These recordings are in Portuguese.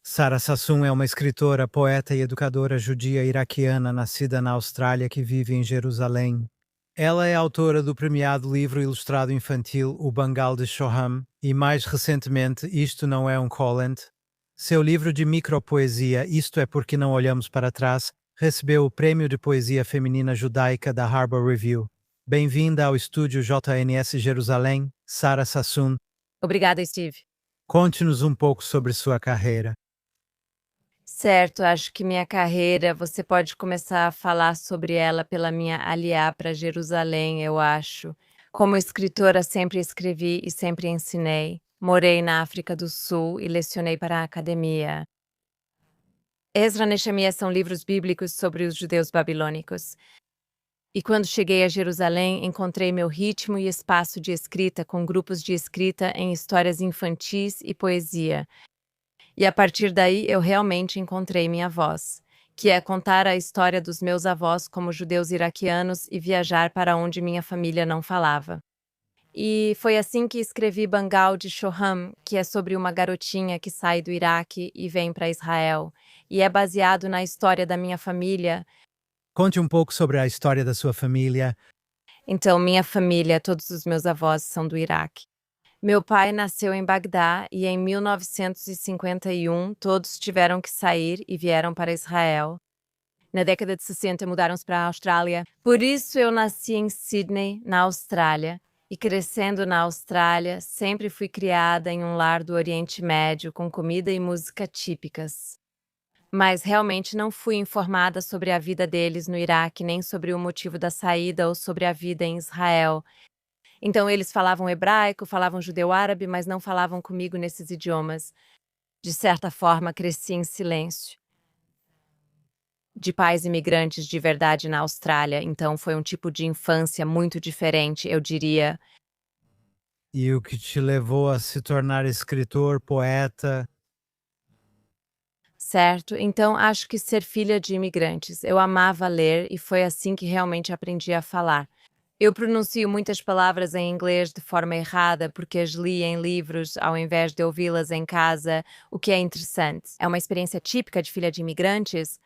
Sara Sassoon é uma escritora, poeta e educadora judia iraquiana nascida na Austrália que vive em Jerusalém. Ela é autora do premiado livro ilustrado infantil O Bangal de Shoham e, mais recentemente, Isto Não É um Collent. Seu livro de micropoesia Isto é Porque Não Olhamos para Trás recebeu o Prêmio de Poesia Feminina Judaica da Harbour Review. Bem-vinda ao estúdio JNS Jerusalém, Sara Sassoon. Obrigada, Steve. Conte-nos um pouco sobre sua carreira. Certo, acho que minha carreira, você pode começar a falar sobre ela pela minha aliá para Jerusalém, eu acho. Como escritora, sempre escrevi e sempre ensinei. Morei na África do Sul e lecionei para a academia. Ezra e Nehemiah são livros bíblicos sobre os judeus babilônicos. E quando cheguei a Jerusalém, encontrei meu ritmo e espaço de escrita com grupos de escrita em histórias infantis e poesia. E a partir daí eu realmente encontrei minha voz, que é contar a história dos meus avós como judeus iraquianos e viajar para onde minha família não falava. E foi assim que escrevi Bangal de Shoham, que é sobre uma garotinha que sai do Iraque e vem para Israel, e é baseado na história da minha família. Conte um pouco sobre a história da sua família. Então, minha família, todos os meus avós são do Iraque. Meu pai nasceu em Bagdá e em 1951 todos tiveram que sair e vieram para Israel. Na década de 60 mudaram-se para a Austrália. Por isso eu nasci em Sydney, na Austrália, e crescendo na Austrália, sempre fui criada em um lar do Oriente Médio com comida e música típicas. Mas realmente não fui informada sobre a vida deles no Iraque, nem sobre o motivo da saída ou sobre a vida em Israel. Então eles falavam hebraico, falavam judeu-árabe, mas não falavam comigo nesses idiomas. De certa forma, cresci em silêncio. De pais imigrantes de verdade na Austrália, então foi um tipo de infância muito diferente, eu diria. E o que te levou a se tornar escritor, poeta? Certo? Então acho que ser filha de imigrantes. Eu amava ler e foi assim que realmente aprendi a falar. Eu pronuncio muitas palavras em inglês de forma errada porque as li em livros ao invés de ouvi-las em casa, o que é interessante. É uma experiência típica de filha de imigrantes.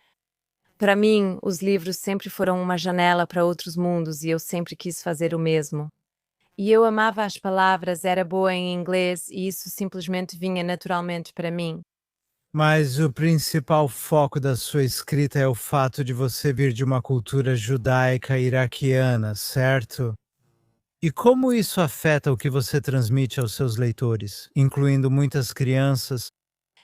Para mim, os livros sempre foram uma janela para outros mundos e eu sempre quis fazer o mesmo. E eu amava as palavras, era boa em inglês e isso simplesmente vinha naturalmente para mim. Mas o principal foco da sua escrita é o fato de você vir de uma cultura judaica iraquiana, certo? E como isso afeta o que você transmite aos seus leitores, incluindo muitas crianças?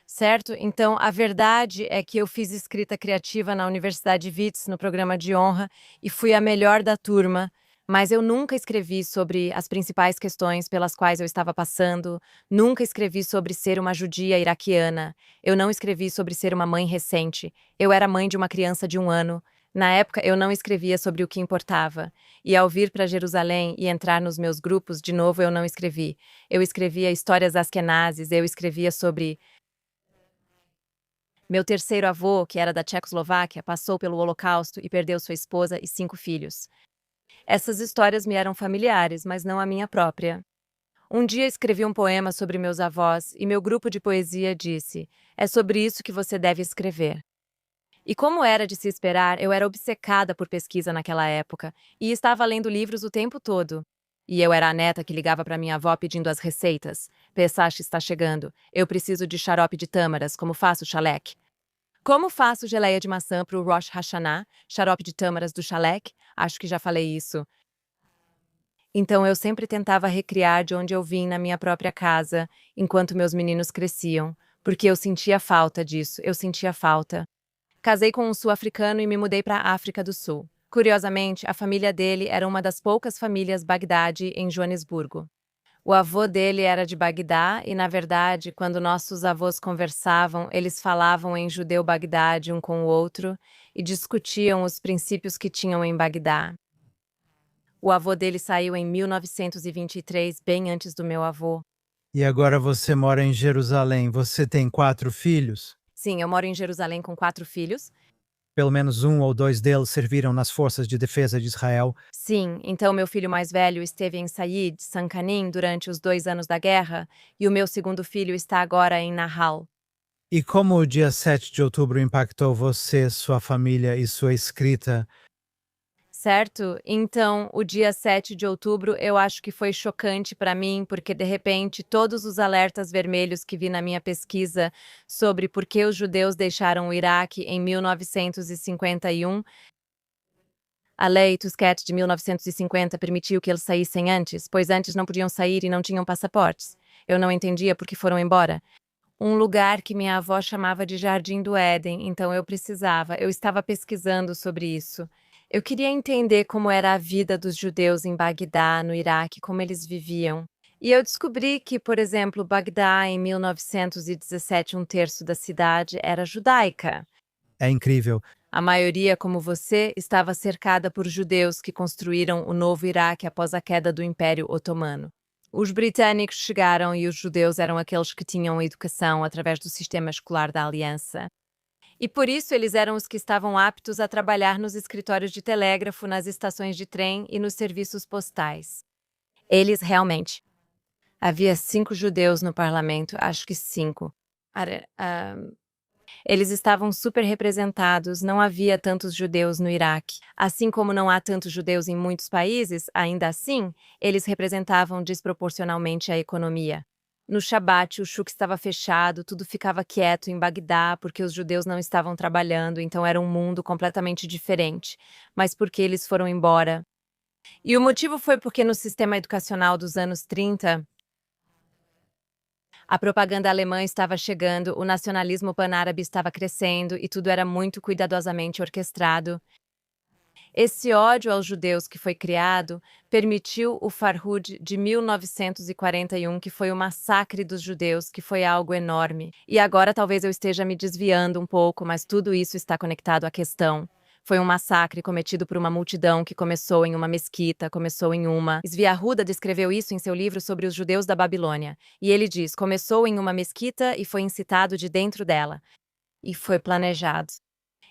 Certo? Então, a verdade é que eu fiz escrita criativa na Universidade Wits, no programa de honra, e fui a melhor da turma, mas eu nunca escrevi sobre as principais questões pelas quais eu estava passando, nunca escrevi sobre ser uma judia iraquiana, eu não escrevi sobre ser uma mãe recente, eu era mãe de uma criança de 1 ano. Na época, eu não escrevia sobre o que importava. E ao vir para Jerusalém e entrar nos meus grupos, de novo eu não escrevi. Eu escrevia histórias askenazes, eu escrevia sobre meu terceiro avô, que era da Tchecoslováquia, passou pelo Holocausto e perdeu sua esposa e 5 filhos. Essas histórias me eram familiares, mas não a minha própria. Um dia escrevi um poema sobre meus avós e meu grupo de poesia disse: "É sobre isso que você deve escrever." E como era de se esperar, eu era obcecada por pesquisa naquela época e estava lendo livros o tempo todo. E eu era a neta que ligava para minha avó pedindo as receitas. Pesach está chegando. Eu preciso de xarope de tâmaras, como faço chalec? Como faço geleia de maçã para o Rosh Hashanah, xarope de tâmaras do chalec? Acho que já falei isso. Então eu sempre tentava recriar de onde eu vim na minha própria casa, enquanto meus meninos cresciam, porque eu sentia falta disso, eu sentia falta. Casei com um sul-africano e me mudei para a África do Sul. Curiosamente, a família dele era uma das poucas famílias Bagdade em Joanesburgo. O avô dele era de Bagdá e, na verdade, quando nossos avós conversavam, eles falavam em judeu-Bagdade um com o outro e discutiam os princípios que tinham em Bagdá. O avô dele saiu em 1923, bem antes do meu avô. E agora você mora em Jerusalém. Você tem 4 filhos? Sim, eu moro em Jerusalém com 4 filhos. Pelo menos um ou dois deles serviram nas forças de defesa de Israel. Sim, então meu filho mais velho esteve em Said, Sancanim, durante os 2 anos da guerra, e o meu segundo filho está agora em Nahal. E como o dia 7 de outubro impactou você, sua família e sua escrita? Certo? Então, o dia 7 de outubro eu acho que foi chocante para mim, porque de repente todos os alertas vermelhos que vi na minha pesquisa sobre por que os judeus deixaram o Iraque em 1951, a lei Tusquet de 1950 permitiu que eles saíssem antes, pois antes não podiam sair e não tinham passaportes. Eu não entendia por que foram embora. Um lugar que minha avó chamava de Jardim do Éden, então eu estava pesquisando sobre isso. Eu queria entender como era a vida dos judeus em Bagdá, no Iraque, como eles viviam. E eu descobri que, por exemplo, Bagdá, em 1917, um terço da cidade era judaica. É incrível. A maioria, como você, estava cercada por judeus que construíram o novo Iraque após a queda do Império Otomano. Os britânicos chegaram e os judeus eram aqueles que tinham educação através do sistema escolar da Aliança. E por isso eles eram os que estavam aptos a trabalhar nos escritórios de telégrafo, nas estações de trem e nos serviços postais. Eles realmente. Havia 5 judeus no parlamento, acho que 5. Eles estavam super representados, não havia tantos judeus no Iraque. Assim como não há tantos judeus em muitos países, ainda assim, eles representavam desproporcionalmente a economia. No Shabat, o shuk estava fechado, tudo ficava quieto em Bagdá porque os judeus não estavam trabalhando, então era um mundo completamente diferente. Mas porque eles foram embora? E o motivo foi porque no sistema educacional dos anos 30, a propaganda alemã estava chegando, o nacionalismo panárabe estava crescendo e tudo era muito cuidadosamente orquestrado. Esse ódio aos judeus que foi criado permitiu o Farhud de 1941, que foi o massacre dos judeus, que foi algo enorme. E agora talvez eu esteja me desviando um pouco, mas tudo isso está conectado à questão. Foi um massacre cometido por uma multidão que começou em uma mesquita, começou em uma. Zvi Arruda descreveu isso em seu livro sobre os judeus da Babilônia. E ele diz: começou em uma mesquita e foi incitado de dentro dela. E foi planejado.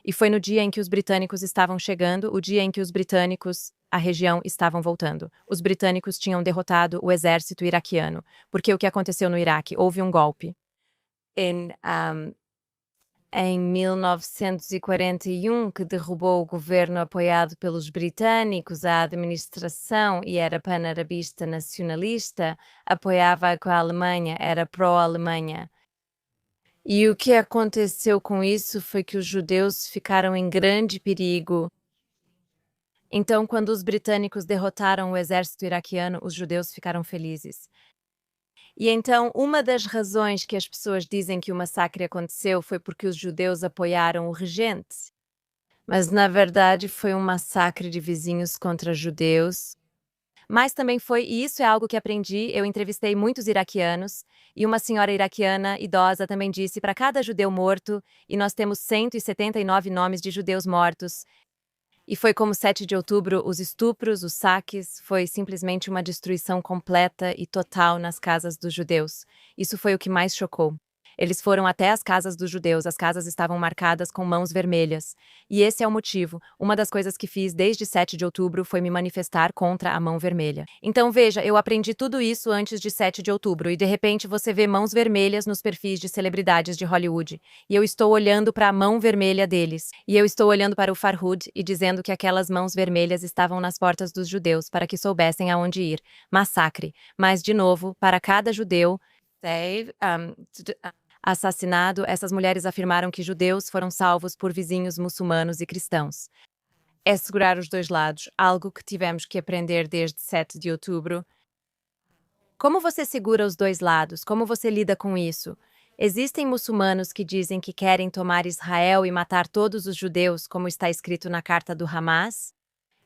E foi no dia em que os britânicos estavam chegando, o dia em que os britânicos, a região, estavam voltando. Os britânicos tinham derrotado o exército iraquiano. Porque o que aconteceu no Iraque? Houve um golpe. Em 1941, que derrubou o governo apoiado pelos britânicos, a administração, e era panarabista nacionalista, apoiava a Alemanha, era pró-Alemanha. E o que aconteceu com isso foi que os judeus ficaram em grande perigo. Então, quando os britânicos derrotaram o exército iraquiano, os judeus ficaram felizes. E então, uma das razões que as pessoas dizem que o massacre aconteceu foi porque os judeus apoiaram o regente. Mas, na verdade, foi um massacre de vizinhos contra judeus. Mas também foi, e isso é algo que aprendi, eu entrevistei muitos iraquianos, e uma senhora iraquiana idosa também disse para cada judeu morto, e nós temos 179 nomes de judeus mortos. E foi como 7 de outubro, os estupros, os saques, foi simplesmente uma destruição completa e total nas casas dos judeus. Isso foi o que mais chocou. Eles foram até as casas dos judeus, as casas estavam marcadas com mãos vermelhas. E esse é o motivo. Uma das coisas que fiz desde 7 de outubro foi me manifestar contra a mão vermelha. Então veja, eu aprendi tudo isso antes de 7 de outubro e de repente você vê mãos vermelhas nos perfis de celebridades de Hollywood. E eu estou olhando para a mão vermelha deles. E eu estou olhando para o Farhud e dizendo que aquelas mãos vermelhas estavam nas portas dos judeus para que soubessem aonde ir. Massacre. Mas, de novo, para cada judeu assassinado, essas mulheres afirmaram que judeus foram salvos por vizinhos muçulmanos e cristãos. É segurar os dois lados, algo que tivemos que aprender desde 7 de outubro. Como você segura os dois lados? Como você lida com isso? Existem muçulmanos que dizem que querem tomar Israel e matar todos os judeus, como está escrito na carta do Hamas?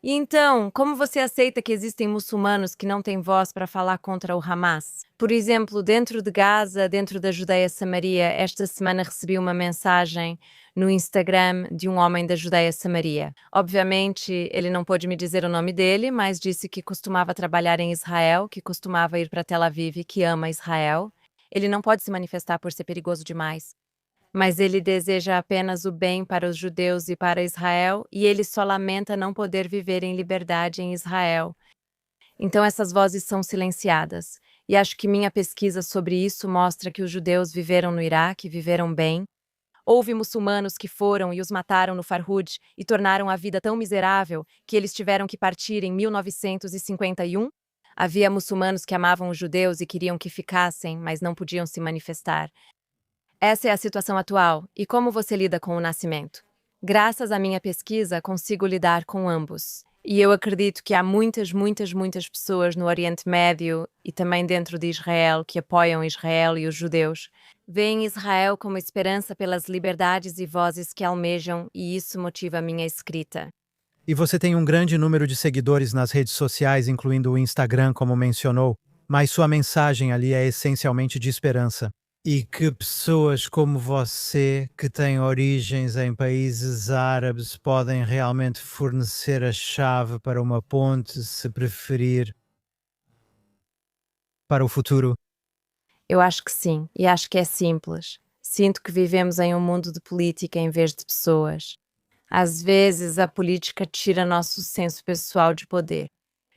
E então, como você aceita que existem muçulmanos que não têm voz para falar contra o Hamas? Por exemplo, dentro de Gaza, dentro da Judeia-Samaria, esta semana recebi uma mensagem no Instagram de um homem da Judeia-Samaria. Obviamente, ele não pôde me dizer o nome dele, mas disse que costumava trabalhar em Israel, que costumava ir para Tel Aviv e que ama Israel. Ele não pode se manifestar por ser perigoso demais. Mas ele deseja apenas o bem para os judeus e para Israel, e ele só lamenta não poder viver em liberdade em Israel. Então essas vozes são silenciadas. E acho que minha pesquisa sobre isso mostra que os judeus viveram no Iraque, viveram bem, Houve muçulmanos que foram e os mataram no Farhud e tornaram a vida tão miserável que eles tiveram que partir em 1951. Havia muçulmanos que amavam os judeus e queriam que ficassem, mas não podiam se manifestar. Essa é a situação atual. E como você lida com o nascimento? Graças à minha pesquisa, consigo lidar com ambos. E eu acredito que há muitas pessoas no Oriente Médio e também dentro de Israel que apoiam Israel e os judeus. Veem Israel como esperança pelas liberdades e vozes que almejam, e isso motiva a minha escrita. E você tem um grande número de seguidores nas redes sociais, incluindo o Instagram, como mencionou, mas sua mensagem ali é essencialmente de esperança. E que pessoas como você, que têm origens em países árabes, podem realmente fornecer a chave para uma ponte, se preferir, para o futuro. Eu acho que sim, e acho que é simples. Sinto que vivemos em um mundo de política em vez de pessoas. Às vezes, a política tira nosso senso pessoal de poder.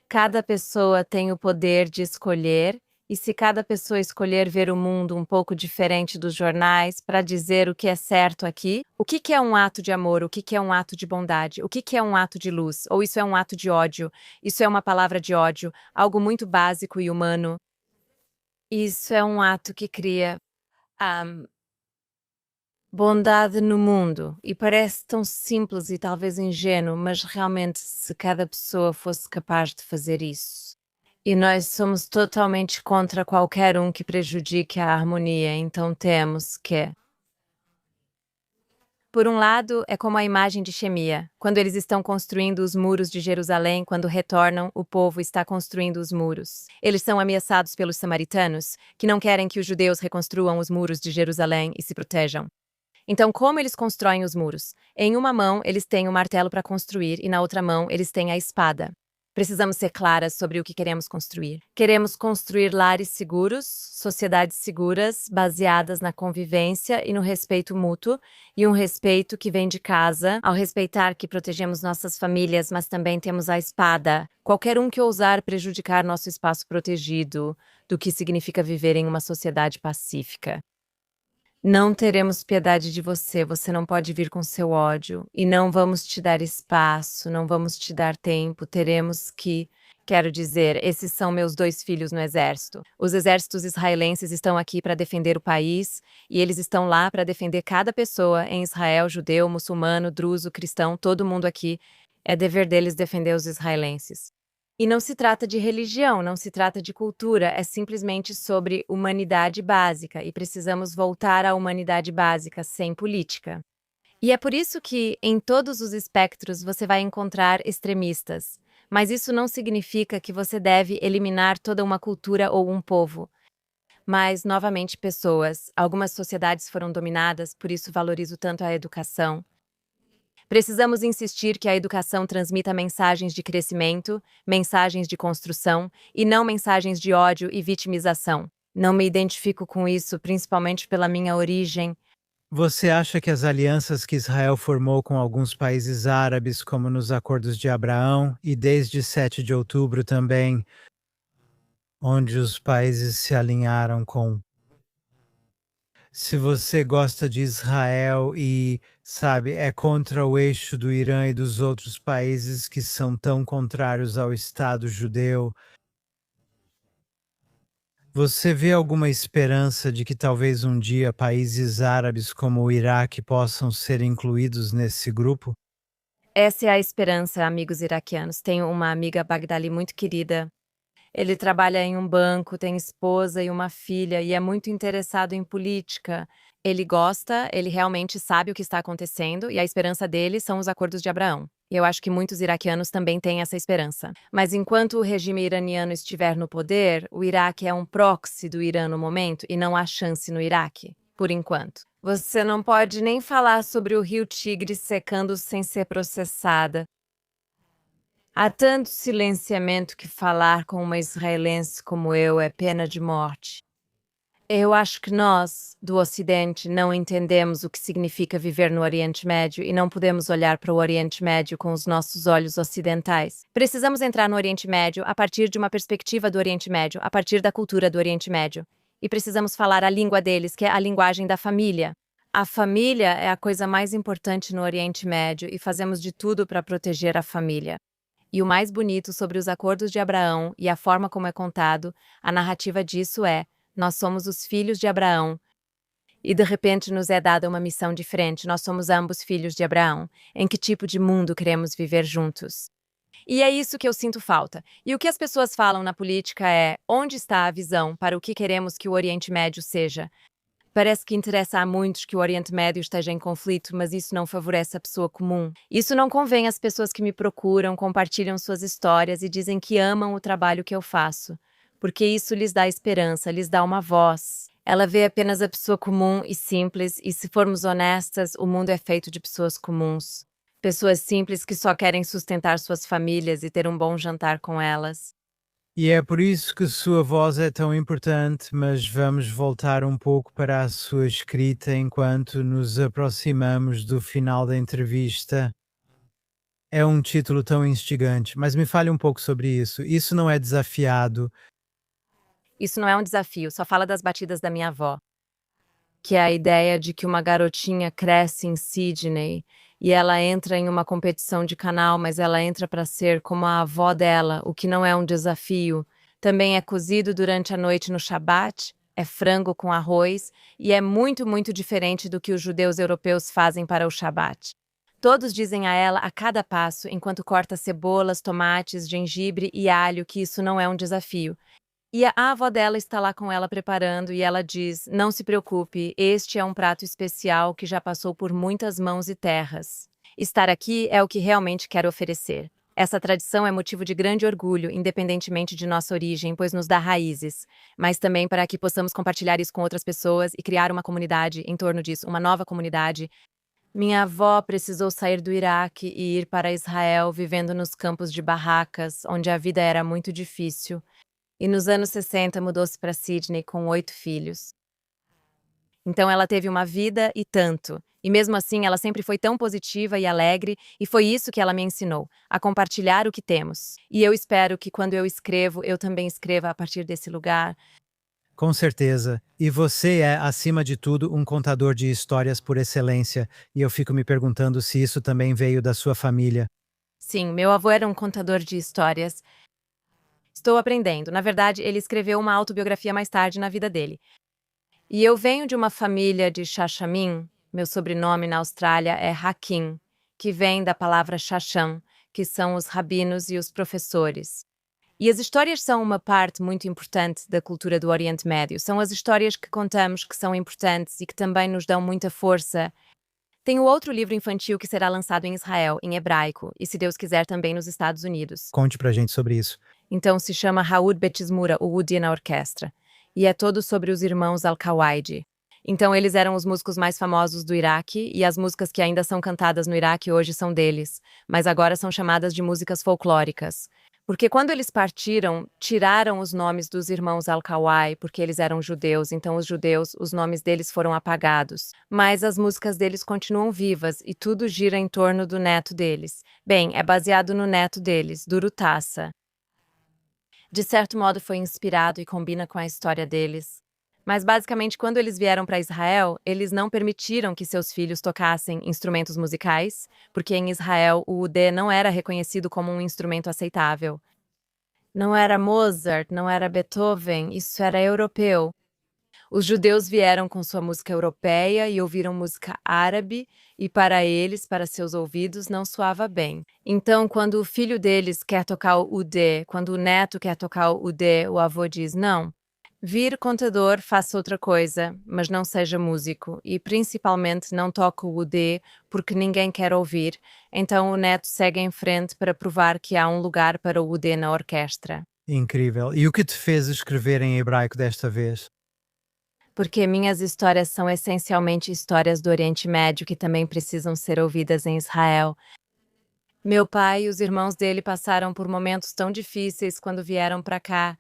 Cada pessoa tem o poder de escolher, e se cada pessoa escolher ver o mundo um pouco diferente dos jornais para dizer o que é certo aqui, o que é um ato de amor, o que é um ato de bondade, o que é um ato de luz, ou isso é um ato de ódio, isso é uma palavra de ódio, algo muito básico e humano. Isso é um ato que cria bondade no mundo. E parece tão simples e talvez ingênuo, mas realmente se cada pessoa fosse capaz de fazer isso. E nós somos totalmente contra qualquer um que prejudique a harmonia, então temos que. Por um lado, é como a imagem de Xemia. Quando eles estão construindo os muros de Jerusalém, quando retornam, o povo está construindo os muros. Eles são ameaçados pelos samaritanos, que não querem que os judeus reconstruam os muros de Jerusalém e se protejam. Então, como eles constroem os muros? Em uma mão, eles têm o martelo para construir e na outra mão, eles têm a espada. Precisamos ser claras sobre o que queremos construir. Queremos construir lares seguros, sociedades seguras, baseadas na convivência e no respeito mútuo, e um respeito que vem de casa, ao respeitar que protegemos nossas famílias, mas também temos a espada. Qualquer um que ousar prejudicar nosso espaço protegido, do que significa viver em uma sociedade pacífica. Não teremos piedade de você, você não pode vir com seu ódio, e não vamos te dar espaço, não vamos te dar tempo, teremos que. Quero dizer, esses são meus 2 filhos no exército. Os exércitos israelenses estão aqui para defender o país, e eles estão lá para defender cada pessoa em Israel, judeu, muçulmano, druso, cristão, todo mundo aqui. É dever deles defender os israelenses. E não se trata de religião, não se trata de cultura, é simplesmente sobre humanidade básica e precisamos voltar à humanidade básica sem política. E é por isso que, em todos os espectros, você vai encontrar extremistas. Mas isso não significa que você deve eliminar toda uma cultura ou um povo. Mas, novamente, pessoas. Algumas sociedades foram dominadas, por isso valorizo tanto a educação. Precisamos insistir que a educação transmita mensagens de crescimento, mensagens de construção, e não mensagens de ódio e vitimização. Não me identifico com isso, principalmente pela minha origem. Você acha que as alianças que Israel formou com alguns países árabes, como nos Acordos de Abraão e desde 7 de outubro também, onde os países se alinharam com. Se você gosta de Israel e, sabe, é contra o eixo do Irã e dos outros países que são tão contrários ao Estado judeu, você vê alguma esperança de que talvez um dia países árabes como o Iraque possam ser incluídos nesse grupo? Essa é a esperança, amigos iraquianos. Tenho uma amiga Bagdali muito querida. Ele trabalha em um banco, tem esposa e uma filha e é muito interessado em política. Ele gosta, ele realmente sabe o que está acontecendo e a esperança dele são os Acordos de Abraão. E eu acho que muitos iraquianos também têm essa esperança. Mas enquanto o regime iraniano estiver no poder, o Iraque é um proxy do Irã no momento e não há chance no Iraque, por enquanto. Você não pode nem falar sobre o rio Tigre secando sem ser processada. Há tanto silenciamento que falar com uma israelense como eu é pena de morte. Eu acho que nós, do Ocidente, não entendemos o que significa viver no Oriente Médio e não podemos olhar para o Oriente Médio com os nossos olhos ocidentais. Precisamos entrar no Oriente Médio a partir de uma perspectiva do Oriente Médio, a partir da cultura do Oriente Médio. E precisamos falar a língua deles, que é a linguagem da família. A família é a coisa mais importante no Oriente Médio e fazemos de tudo para proteger a família. E o mais bonito sobre os acordos de Abraão e a forma como é contado, a narrativa disso é: nós somos os filhos de Abraão. E de repente nos é dada uma missão diferente, nós somos ambos filhos de Abraão. Em que tipo de mundo queremos viver juntos? E é isso que eu sinto falta. E o que as pessoas falam na política é: onde está a visão para o que queremos que o Oriente Médio seja? Parece que interessa a muitos que o Oriente Médio esteja em conflito, mas isso não favorece a pessoa comum. Isso não convém às pessoas que me procuram, compartilham suas histórias e dizem que amam o trabalho que eu faço, porque isso lhes dá esperança, lhes dá uma voz. Ela vê apenas a pessoa comum e simples, e se formos honestas, o mundo é feito de pessoas comuns. Pessoas simples que só querem sustentar suas famílias e ter um bom jantar com elas. E é por isso que sua voz é tão importante, mas vamos voltar um pouco para a sua escrita enquanto nos aproximamos do final da entrevista. É um título tão instigante, mas me fale um pouco sobre isso. Isso não é desafiado? Isso não é um desafio, só fala das batidas da minha avó, que é a ideia de que uma garotinha cresce em Sydney e ela entra em uma competição de canal, mas ela entra para ser como a avó dela, o que não é um desafio. Também é cozido durante a noite no Shabat, é frango com arroz e é muito, muito diferente do que os judeus europeus fazem para o Shabat. Todos dizem a ela a cada passo, enquanto corta cebolas, tomates, gengibre e alho, que isso não é um desafio. E a avó dela está lá com ela preparando e ela diz: não se preocupe, este é um prato especial que já passou por muitas mãos e terras. Estar aqui é o que realmente quero oferecer. Essa tradição é motivo de grande orgulho, independentemente de nossa origem, pois nos dá raízes, mas também para que possamos compartilhar isso com outras pessoas e criar uma comunidade em torno disso, uma nova comunidade. Minha avó precisou sair do Iraque e ir para Israel, vivendo nos campos de barracas, onde a vida era muito difícil. E nos anos 60 mudou-se para Sydney com 8 filhos. Então ela teve uma vida e tanto. E mesmo assim ela sempre foi tão positiva e alegre, e foi isso que ela me ensinou, a compartilhar o que temos. E eu espero que quando eu escrevo, eu também escreva a partir desse lugar. Com certeza. E você é, acima de tudo, um contador de histórias por excelência, e eu fico me perguntando se isso também veio da sua família. Sim, meu avô era um contador de histórias. Estou aprendendo. Na verdade, ele escreveu uma autobiografia mais tarde na vida dele. E eu venho de uma família de Shashamim, meu sobrenome na Austrália é Hakim, que vem da palavra Shashan, que são os rabinos e os professores. E as histórias são uma parte muito importante da cultura do Oriente Médio. São as histórias que contamos que são importantes e que também nos dão muita força. Tenho outro livro infantil que será lançado em Israel, em hebraico, e se Deus quiser também nos Estados Unidos. Conte pra gente sobre isso. Então se chama Haud Betismura, o Udi na orquestra, e é todo sobre os irmãos Al-Kawaidi. Então eles eram os músicos mais famosos do Iraque, e as músicas que ainda são cantadas no Iraque hoje são deles, mas agora são chamadas de músicas folclóricas. Porque quando eles partiram, tiraram os nomes dos irmãos Al-Kawai, porque eles eram judeus, então os judeus, os nomes deles foram apagados. Mas as músicas deles continuam vivas, e tudo gira em torno do neto deles. Bem, é baseado no neto deles, Durutassa. De certo modo foi inspirado e combina com a história deles. Mas basicamente, quando eles vieram para Israel, eles não permitiram que seus filhos tocassem instrumentos musicais, porque em Israel o udê não era reconhecido como um instrumento aceitável. Não era Mozart, não era Beethoven, isso era europeu. Os judeus vieram com sua música europeia e ouviram música árabe, e para eles, para seus ouvidos, não soava bem. Então, quando o filho deles quer tocar o udê, quando o neto quer tocar o udê, o avô diz: não. Vir contador, faça outra coisa, mas não seja músico, e principalmente não toque o udê, porque ninguém quer ouvir. Então o neto segue em frente para provar que há um lugar para o udê na orquestra. Incrível. E o que te fez escrever em hebraico desta vez? Porque minhas histórias são essencialmente histórias do Oriente Médio que também precisam ser ouvidas em Israel. Meu pai e os irmãos dele passaram por momentos tão difíceis quando vieram para cá.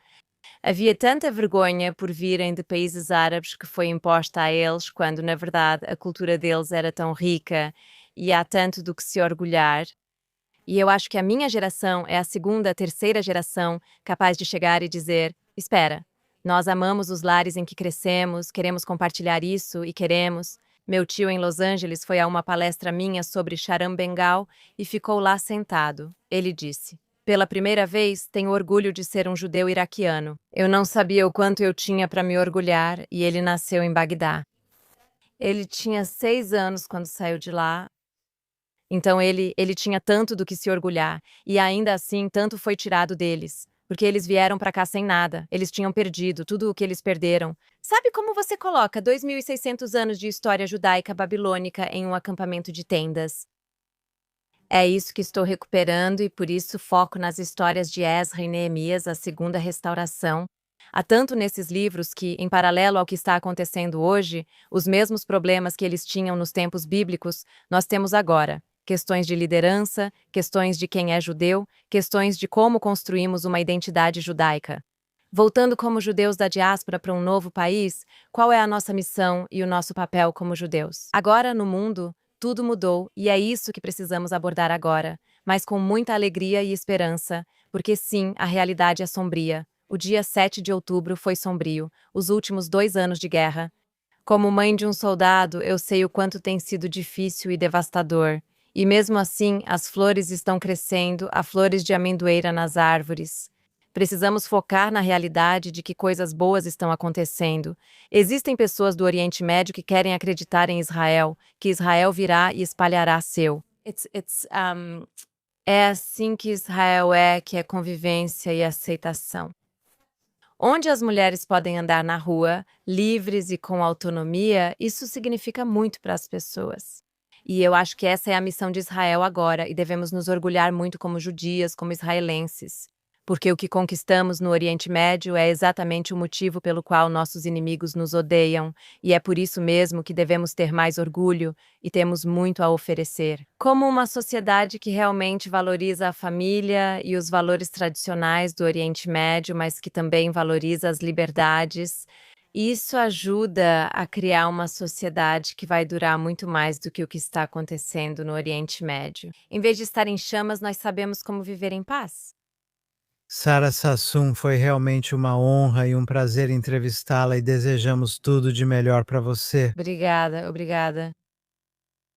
Havia tanta vergonha por virem de países árabes que foi imposta a eles, quando, na verdade, a cultura deles era tão rica e há tanto do que se orgulhar. E eu acho que a minha geração é a segunda, terceira geração capaz de chegar e dizer: espera, nós amamos os lares em que crescemos, queremos compartilhar isso e queremos. Meu tio em Los Angeles foi a uma palestra minha sobre Charam Bengal e ficou lá sentado. Ele disse: "Pela primeira vez, tenho orgulho de ser um judeu iraquiano. Eu não sabia o quanto eu tinha para me orgulhar e ele nasceu em Bagdá. Ele tinha 6 anos quando saiu de lá, então ele tinha tanto do que se orgulhar, e ainda assim tanto foi tirado deles, porque eles vieram para cá sem nada, eles tinham perdido tudo o que eles perderam. Sabe como você coloca 2.600 anos de história judaica babilônica em um acampamento de tendas? É isso que estou recuperando e por isso foco nas histórias de Esra e Neemias, a segunda restauração. Há tanto nesses livros que, em paralelo ao que está acontecendo hoje, os mesmos problemas que eles tinham nos tempos bíblicos, nós temos agora. Questões de liderança, questões de quem é judeu, questões de como construímos uma identidade judaica. Voltando como judeus da diáspora para um novo país, qual é a nossa missão e o nosso papel como judeus? Agora, no mundo, tudo mudou e é isso que precisamos abordar agora, mas com muita alegria e esperança, porque sim, a realidade é sombria. O dia 7 de outubro foi sombrio, os últimos 2 anos de guerra. Como mãe de um soldado, eu sei o quanto tem sido difícil e devastador. E mesmo assim, as flores estão crescendo, há flores de amendoeira nas árvores. Precisamos focar na realidade de que coisas boas estão acontecendo. Existem pessoas do Oriente Médio que querem acreditar em Israel, que Israel virá e espalhará seu. É assim que Israel é, que é convivência e aceitação. Onde as mulheres podem andar na rua, livres e com autonomia, isso significa muito para as pessoas. E eu acho que essa é a missão de Israel agora, e devemos nos orgulhar muito como judias, como israelenses. Porque o que conquistamos no Oriente Médio é exatamente o motivo pelo qual nossos inimigos nos odeiam, e é por isso mesmo que devemos ter mais orgulho e temos muito a oferecer. Como uma sociedade que realmente valoriza a família e os valores tradicionais do Oriente Médio, mas que também valoriza as liberdades, isso ajuda a criar uma sociedade que vai durar muito mais do que o que está acontecendo no Oriente Médio. Em vez de estar em chamas, nós sabemos como viver em paz. Sara Sassum, foi realmente uma honra e um prazer entrevistá-la e desejamos tudo de melhor para você. Obrigada, obrigada.